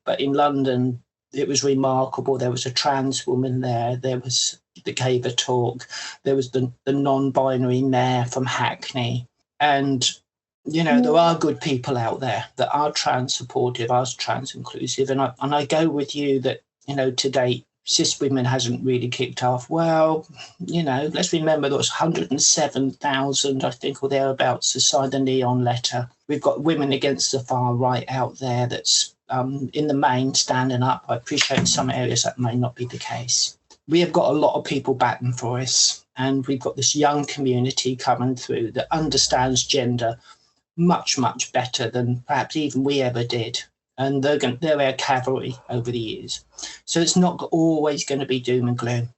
but in London, it was remarkable. There was a trans woman there. There was that gave a talk. There was the non-binary mayor from Hackney. And, there are good people out there that are trans supportive, are trans inclusive. And I go with you that, to date, cis women hasn't really kicked off. Well, let's remember there was 107,000, I think, or thereabouts, to sign the neon letter. We've got Women Against the Far Right out there that's in the main standing up. I appreciate in some areas that may not be the case. We have got a lot of people backing for us, and we've got this young community coming through that understands gender much, much better than perhaps even we ever did. And they're our cavalry over the years. So it's not always going to be doom and gloom.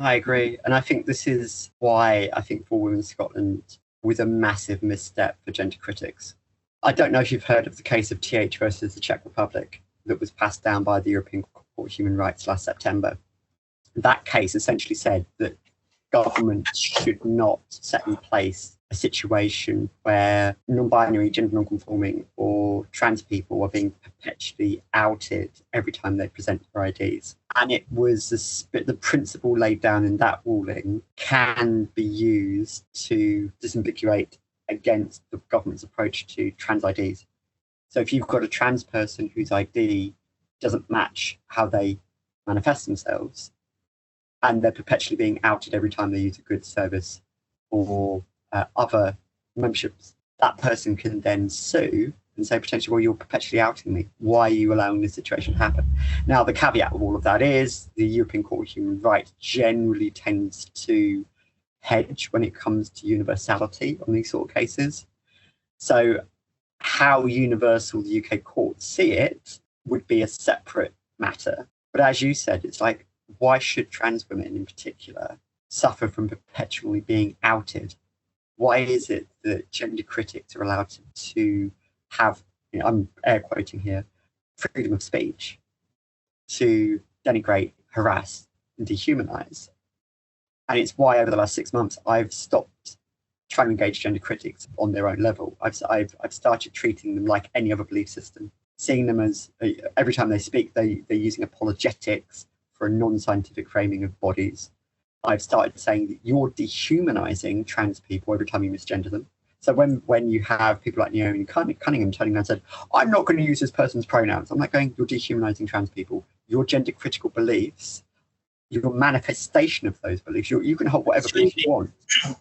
I agree. And I think this is why I think For Women Scotland was a massive misstep for gender critics. I don't know if you've heard of the case of TH versus the Czech Republic that was passed down by the European Court of Human Rights last September. That case essentially said that government should not set in place a situation where non-binary, gender non-conforming or trans people are being perpetually outed every time they present their IDs. And it was the principle laid down in that ruling can be used to disambiguate against the government's approach to trans IDs. So if you've got a trans person whose ID doesn't match how they manifest themselves, and they're perpetually being outed every time they use a goods, service, or other memberships, that person can then sue and say potentially, well, you're perpetually outing me. Why are you allowing this situation to happen? Now, the caveat of all of that is the European Court of Human Rights generally tends to hedge when it comes to universality on these sort of cases. So how universal the UK courts see it would be a separate matter. But as you said, it's like, why should trans women in particular suffer from perpetually being outed? Why is it that gender critics are allowed to have, I'm air quoting here, freedom of speech to denigrate, harass, and dehumanize? And it's why over the last 6 months, I've stopped trying to engage gender critics on their own level. I've started treating them like any other belief system, seeing them as, every time they speak, they're using apologetics for a non-scientific framing of bodies. I've started saying that you're dehumanizing trans people every time you misgender them. So when you have people like Naomi Cunningham turning around and said, I'm not going to use this person's pronouns, I'm like going, you're dehumanizing trans people. Your gender critical beliefs, your manifestation of those beliefs, you can hold whatever belief you want.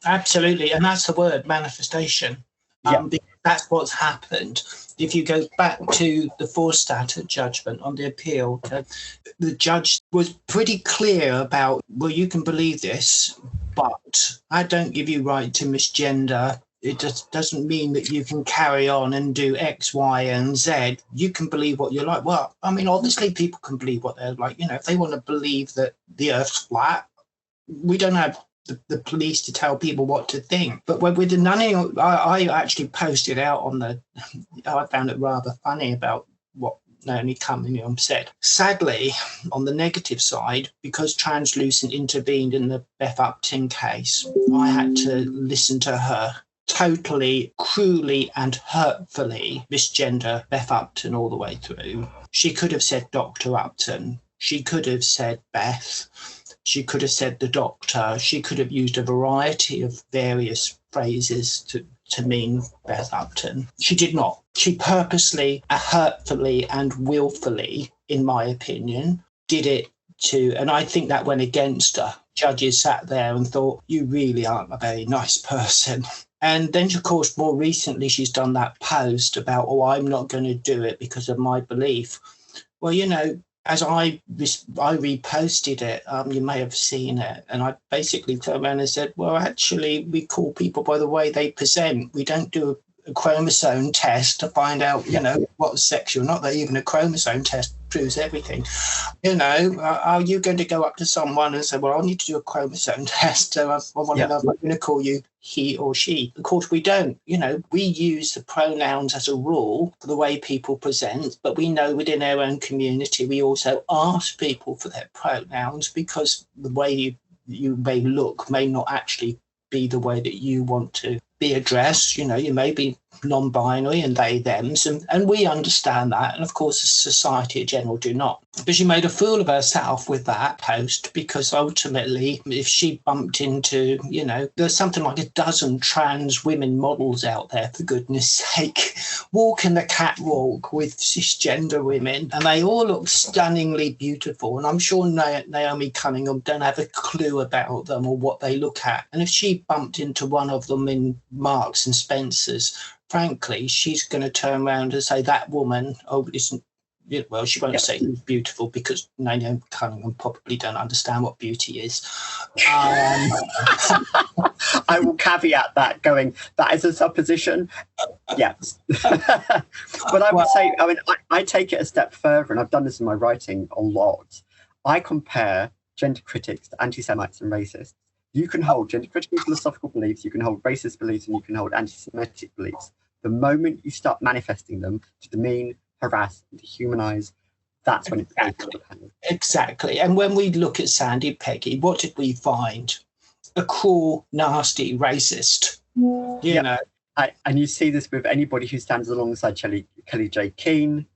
Absolutely. And that's the word, manifestation. Because that's what's happened. If you go back to the Forstater judgment on the appeal, the judge was pretty clear about, well, you can believe this, but I don't give you right to misgender. It just doesn't mean that you can carry on and do X, Y, and Z. You can believe what you like. Well, I mean, obviously people can believe what they're like. If they want to believe that the Earth's flat, we don't have the police to tell people what to think. But with the nanny, I actually posted out on I found it rather funny about what Naomi Cunningham said. Sadly, on the negative side, because Translucent intervened in the Beth Upton case, I had to listen to her totally, cruelly and hurtfully misgender Beth Upton all the way through. She could have said Dr. Upton. She could have said Beth. She could have said the doctor. She could have used a variety of various phrases to mean Beth Upton. She did not. She purposely, hurtfully and willfully, in my opinion, did it and I think that went against her. Judges sat there and thought, you really aren't a very nice person. And then, of course, more recently, she's done that post about, I'm not going to do it because of my belief. Well, as I reposted it, you may have seen it, and I basically turned around and said, well, actually, we call people by the way they present. We don't do a chromosome test to find out, what sex you're. Not that even a chromosome test proves everything. Are you going to go up to someone and say, well, I need to do a chromosome test, so I want to know if I'm going to call you he or she? Of course, we don't. We use the pronouns as a rule for the way people present, but we know within our own community, we also ask people for their pronouns because the way you may look may not actually be the way that you want to be addressed. You may be non-binary and they, thems, and we understand that. And of course, society in general do not. But she made a fool of herself with that post because ultimately, if she bumped into, there's something like a dozen trans women models out there, for goodness sake, walking the catwalk with cisgender women, and they all look stunningly beautiful. And I'm sure Naomi Cunningham don't have a clue about them or what they look at. And if she bumped into one of them in Marks and Spencer's, frankly, she's going to turn around and say that woman, isn't. Well, she won't say it's beautiful because Naomi Cunningham probably don't understand what beauty is. I will caveat that going, that is a supposition. Yes. But I would say, I take it a step further, and I've done this in my writing a lot. I compare gender critics to anti-Semites and racists. You can hold gender critical philosophical beliefs, you can hold racist beliefs, and you can hold anti-Semitic beliefs. The moment you start manifesting them to demean, harass, and dehumanize, that's when it's exactly. And when we look at Sandy Peggy, what did we find? A cruel, nasty racist. And you see this with anybody who stands alongside Kelly J. Keane,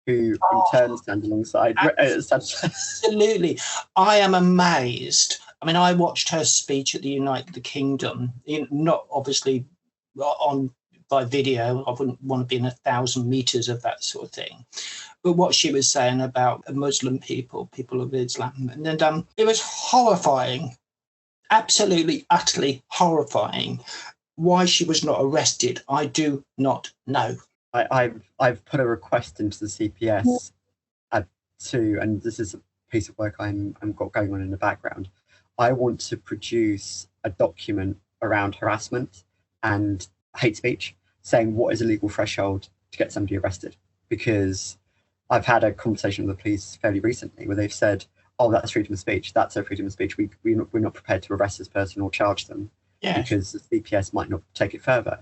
who in turn stands alongside. Absolutely. I am amazed. I watched her speech at the United Kingdom, not obviously by video. I wouldn't want to be in 1,000 meters of that sort of thing. But what she was saying about Muslim people of Islam, and it was horrifying, absolutely, utterly horrifying. Why she was not arrested, I do not know. I've put a request into the CPS and this is a piece of work I'm got going on in the background. I want to produce a document around harassment and hate speech, saying what is a legal threshold to get somebody arrested. Because I've had a conversation with the police fairly recently where they've said, oh, that's freedom of speech. That's a freedom of speech. We're not prepared to arrest this person or charge them because the CPS might not take it further.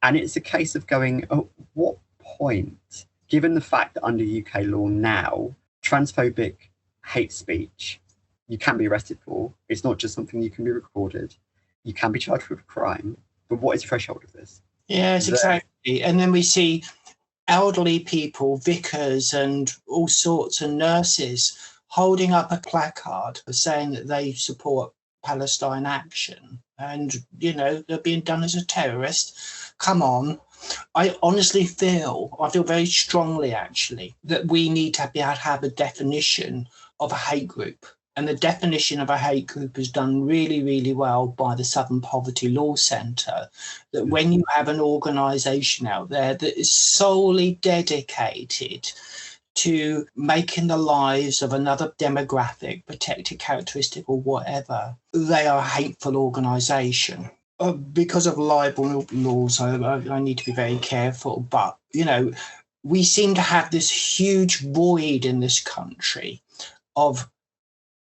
And it's a case of going, at what point, given the fact that under UK law now, transphobic hate speech, you can be arrested for. It's not just something you can be recorded. You can be charged with a crime. But what is the threshold of this? Yes, exactly. And then we see elderly people, vicars and all sorts of nurses holding up a placard saying that they support Palestine action. And, they're being done as a terrorist. Come on. I honestly feel very strongly, actually, that we need to be able to have a definition of a hate group. And the definition of a hate group is done really, really well by the Southern Poverty Law Centre, that when you have an organisation out there that is solely dedicated to making the lives of another demographic, protected characteristic or whatever, they are a hateful organisation. Because of libel laws, I need to be very careful. But, we seem to have this huge void in this country of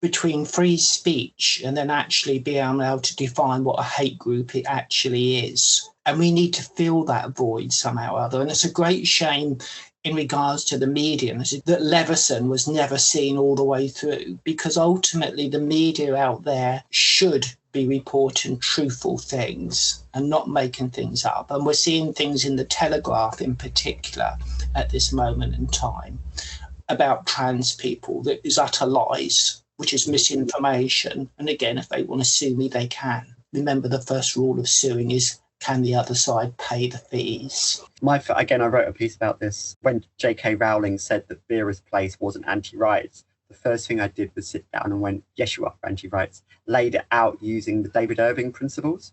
between free speech and then actually being able to define what a hate group it actually is. And we need to fill that void somehow or other. And it's a great shame in regards to the media that Leveson was never seen all the way through, because ultimately the media out there should be reporting truthful things and not making things up. And we're seeing things in the Telegraph in particular at this moment in time about trans people that is utter lies, which is misinformation. And again, if they want to sue me, they can. Remember, the first rule of suing is, can the other side pay the fees? Again, I wrote a piece about this. When J.K. Rowling said that Vera's Place wasn't anti-rights, the first thing I did was sit down and went, yes, you are for anti-rights, laid it out using the David Irving principles.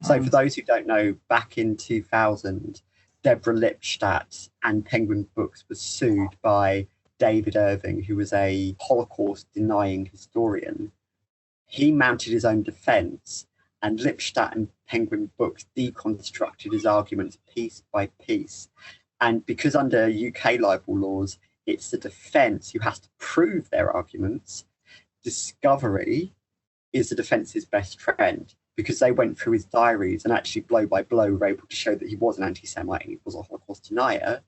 So for those who don't know, back in 2000, Deborah Lipstadt and Penguin Books was sued by David Irving, who was a Holocaust-denying historian, he mounted his own defence, and Lipstadt and Penguin Books deconstructed his arguments piece by piece. And because under UK libel laws, it's the defence who has to prove their arguments, discovery is the defence's best friend, because they went through his diaries and actually blow by blow were able to show that he was an anti-Semite and he was a Holocaust denier.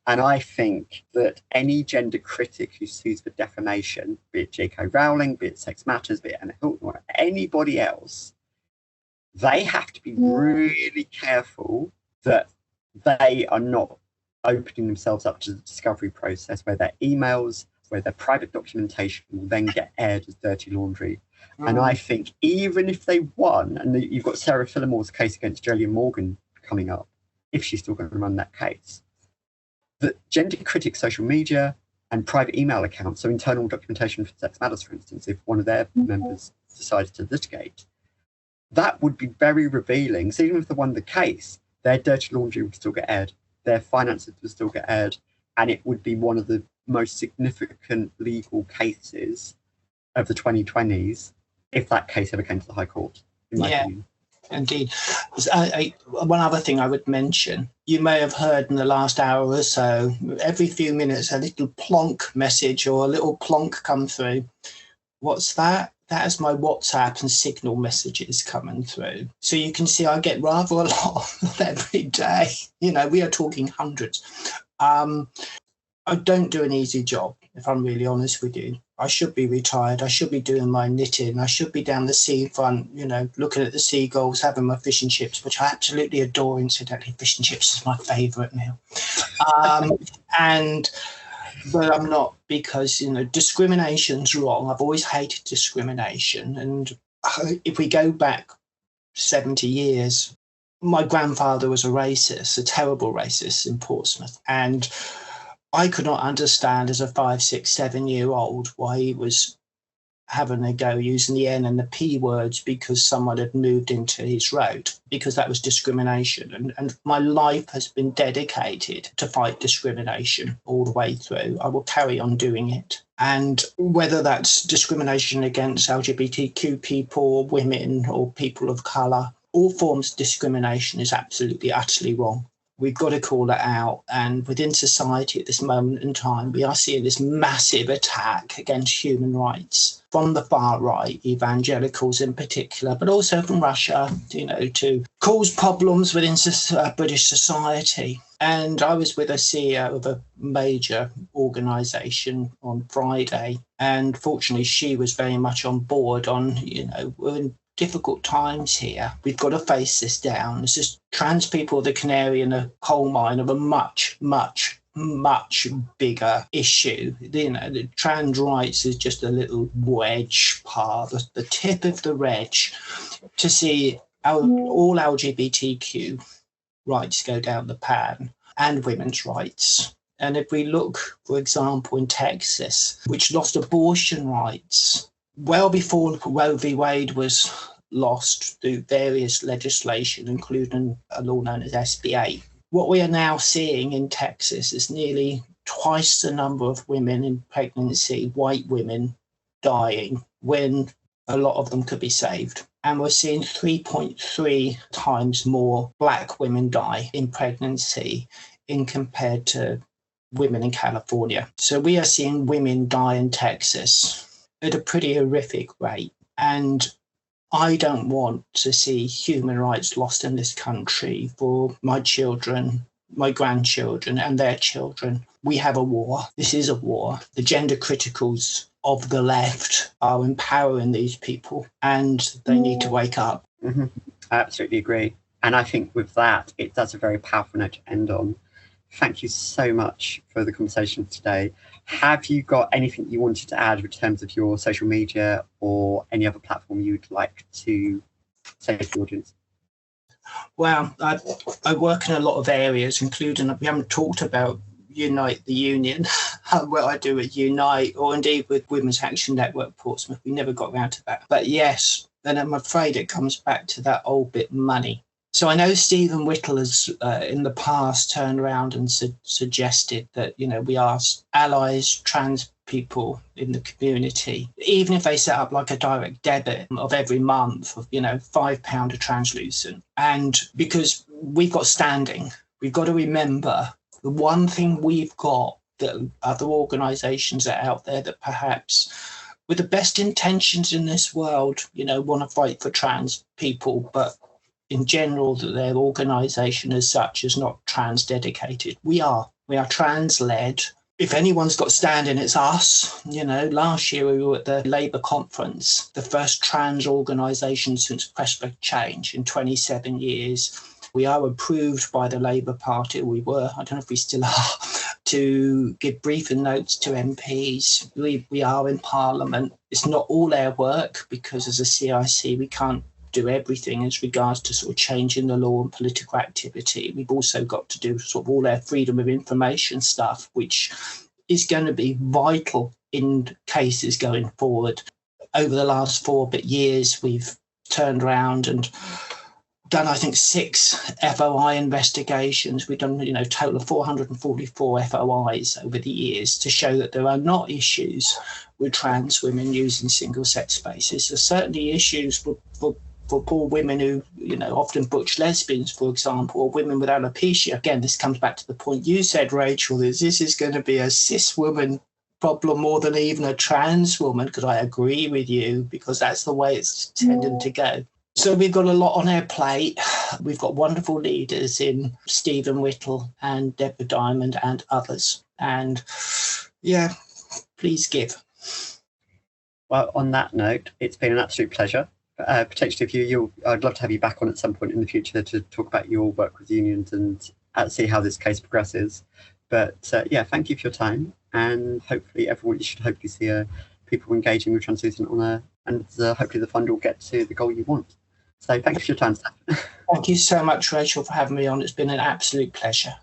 And I think that any gender critic who sues for defamation, be it J.K. Rowling, be it Sex Matters, be it Anna Hilton, or anybody else, they have to be really careful that they are not opening themselves up to the discovery process where their emails, where their private documentation will then get aired as dirty laundry. And I think even if they won, and you've got Sarah Phillimore's case against Gillian Morgan coming up, if she's still going to run that case, that gender critic social media and private email accounts, so internal documentation for Sex Matters, for instance, if one of their members decided to litigate, that would be very revealing. So even if they won the case, their dirty laundry would still get aired, their finances would still get aired, and it would be one of the most significant legal cases of the 2020s if that case ever came to the High Court, in my opinion. Indeed. One other thing I would mention, you may have heard in the last hour or so, every few minutes a little plonk message or a little plonk come through. What's that? That is my WhatsApp and Signal messages coming through. So you can see I get rather a lot every day. You know, we are talking hundreds. I don't do an easy job, if I'm really honest with you. I should be retired. I should be doing my knitting. I should be down the seafront, you know, looking at the seagulls, having my fish and chips, which I absolutely adore, incidentally. Fish and chips is my favourite meal. But I'm not, because, you know, discrimination's wrong. I've always hated discrimination. And if we go back 70 years, my grandfather was a racist, a terrible racist in Portsmouth. And I could not understand as a 5, 6, 7-year-old why he was having a go using the N and the P words because someone had moved into his road, because that was discrimination. And my life has been dedicated to fight discrimination all the way through. I will carry on doing it. And whether that's discrimination against LGBTQ people, women, or people of colour, all forms of discrimination is absolutely, utterly wrong. We've got to call it out. And within society at this moment in time, we are seeing this massive attack against human rights from the far right, evangelicals in particular, but also from Russia, you know, to cause problems within British society. And I was with a CEO of a major organisation on Friday, and fortunately she was very much on board on, you know, we're in difficult times here. We've got to face this down. It's just trans people, the canary in a coal mine of a much, much, much bigger issue. You know, the trans rights is just a little wedge part, the tip of the wedge to see all LGBTQ rights go down the pan, and women's rights. And if we look, for example, in Texas, which lost abortion rights well before Roe v. Wade was lost through various legislation, including a law known as SB8. What we are now seeing in Texas is nearly twice the number of women in pregnancy, white women, dying, when a lot of them could be saved. And we're seeing 3.3 times more black women die in pregnancy in compared to women in California. So we are seeing women die in Texas at a pretty horrific rate. And I don't want to see human rights lost in this country for my children, my grandchildren, and their children. We have a war. This is a war. The gender criticals of the left are empowering these people, and they need to wake up. Mm-hmm. I absolutely agree. And I think with that, that's a very powerful note to end on. Thank you so much for the conversation today. Have you got anything you wanted to add in terms of your social media or any other platform you'd like to say to the audience? Well, I work in a lot of areas, including, we haven't talked about Unite the Union, what I do at Unite, or indeed with Women's Action Network Portsmouth. We never got around to that. But yes, and I'm afraid it comes back to that old bit, money. So I know Stephen Whittle has in the past turned around and suggested that, we ask allies, trans people in the community, even if they set up like a direct debit of every month of, £5 a translucent. And because we've got standing, we've got to remember the one thing we've got that other organisations are out there that perhaps with the best intentions in this world, want to fight for trans people, but in general, that their organisation as such is not trans dedicated. We are trans led. If anyone's got standing, it's us. Last year we were at the Labour conference, the first trans organisation since Pressburg Change in 27 years. We are approved by the Labour Party. We were, I don't know if we still are, to give briefing notes to MPs. We are in Parliament. It's not all our work because as a CIC we can't do everything as regards to sort of changing the law and political activity. We've also got to do sort of all our freedom of information stuff, which is going to be vital in cases going forward. Over the last 4 years, we've turned around and done, I think, 6 FOI investigations. We've done, a total of 444 FOIs over the years to show that there are not issues with trans women using single-sex spaces. There's certainly issues for poor women who, often butch lesbians, for example, or women with alopecia. Again, this comes back to the point you said, Rachel, this is going to be a cis woman problem more than even a trans woman, because I agree with you, because that's the way it's tending to go. So we've got a lot on our plate. We've got wonderful leaders in Stephen Whittle and Deborah Diamond and others. And yeah, please give. Well, on that note, it's been an absolute pleasure. Potentially, I'd love to have you back on at some point in the future to talk about your work with unions and see how this case progresses. But thank you for your time, and hopefully you should hopefully see people engaging with translucent and hopefully the fund will get to the goal you want. So thank you for your time, Steph. Thank you so much, Rachel, for having me on. It's been an absolute pleasure.